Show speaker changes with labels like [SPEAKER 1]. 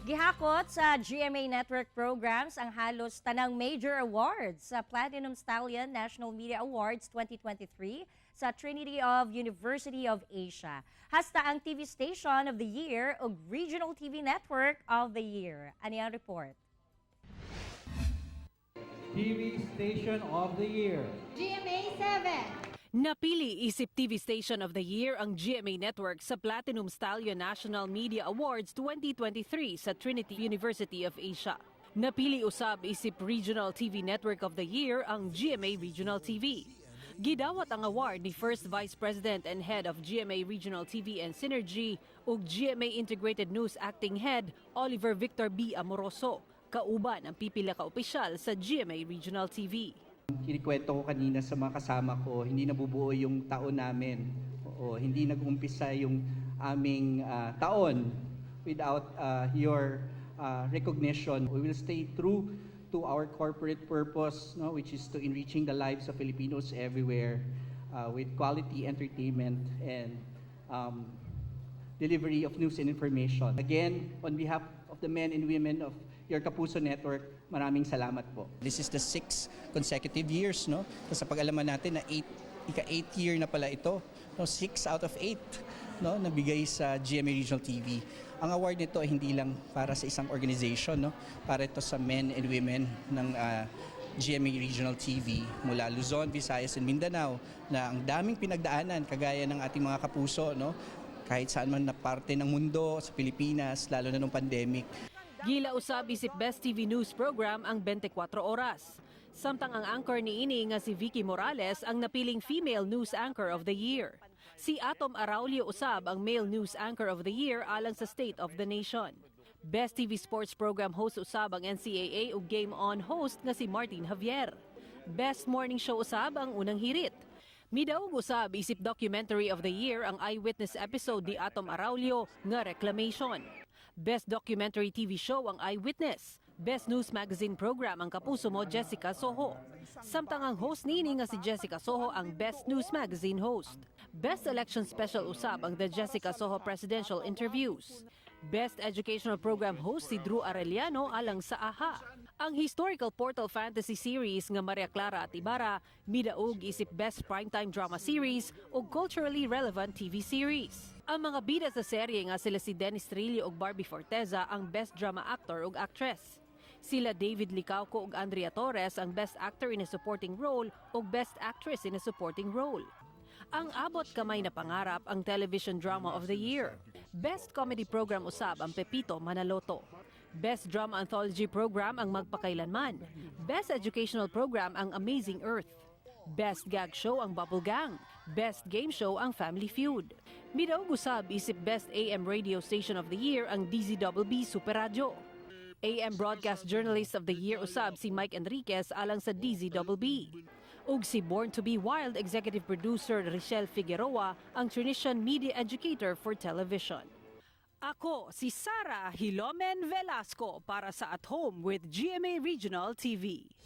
[SPEAKER 1] Gihakot sa GMA Network programs ang halos tanang major awards sa Platinum Stallion National Media Awards 2023 sa Trinity of University of Asia. Hasta ang TV Station of the Year o Regional TV Network of the Year. Ano yung report?
[SPEAKER 2] TV Station of the Year.
[SPEAKER 3] GMA 7.
[SPEAKER 4] Napili isip TV Station of the Year ang GMA Network sa Platinum Stallion National Media Awards 2023 sa Trinity University of Asia. Napili usab isip Regional TV Network of the Year ang GMA Regional TV. Gidawat ang award ni First Vice President and Head of GMA Regional TV and Synergy ug GMA Integrated News Acting Head Oliver Victor B. Amoroso, kauban ang pipila ka opisyal sa GMA Regional TV.
[SPEAKER 5] Kinikwento ko kanina sa mga kasama ko, hindi nabubuo yung taon namin. O hindi nag-umpisa yung aming taon without your recognition. We will stay true to our corporate purpose, no, which is to enriching the lives of Filipinos everywhere with quality entertainment and delivery of news and information. Again, on behalf of the men and women of your Kapuso Network, maraming salamat po.
[SPEAKER 6] This is the 6th consecutive years, no? Sa pag-alaman natin na ika-8 year na pala ito, no? 6 out of 8, no? Nabigay sa GMA Regional TV. Ang award nito ay hindi lang para sa isang organization, no? Para ito sa men and women ng GMA Regional TV mula Luzon, Visayas, and Mindanao na ang daming pinagdaanan kagaya ng ating mga kapuso, no? Kahit saan man na parte ng mundo sa Pilipinas, lalo na nung pandemic.
[SPEAKER 4] Gila usab isip Best TV News Program ang 24 oras. Samtang ang anchor niini nga si Vicky Morales ang napiling Female News Anchor of the Year. Si Atom Araulio usab ang Male News Anchor of the Year alang sa State of the Nation. Best TV Sports Program host usab ang NCAA ug Game On host nga si Martin Javier. Best Morning Show usab ang unang hirit. Midaog usab isip Documentary of the Year ang eyewitness episode ni Atom Araulio nga Reclamation. Best Documentary TV Show ang Eyewitness. Best News Magazine Program ang Kapuso Mo Jessica Soho. Samtang ang host nini nga si Jessica Soho ang Best News Magazine host. Best Election Special usab ang The Jessica Soho Presidential Interviews. Best Educational Program host si Drew Arellano alang sa AHA. Ang Historical Portal Fantasy Series nga Maria Clara at Ibarra midaog isip Best Primetime Drama Series o Culturally Relevant TV Series. Ang mga bida sa serye nga sila si Dennis Trillo ug Barbie Forteza ang Best Drama Actor ug Actress. Sila David Licauco ug Andrea Torres ang Best Actor in a Supporting Role ug Best Actress in a Supporting Role. Ang abot kamay na pangarap ang Television Drama of the Year. Best Comedy Program usab ang Pepito Manaloto. Best Drama Anthology Program ang Magpakailanman. Best Educational Program ang Amazing Earth. Best Gag Show ang Bubble Gang. Best Game Show ang Family Feud. Midaog usab isip Best AM Radio Station of the Year ang DZBB Super Radio. AM Broadcast Journalist of the Year usab si Mike Enriquez alang sa DZBB. Ug si Born to be Wild Executive Producer Richelle Figueroa ang Trinitian Media Educator for Television. Ako si Sara Hilomen Velasco para sa At Home with GMA Regional TV.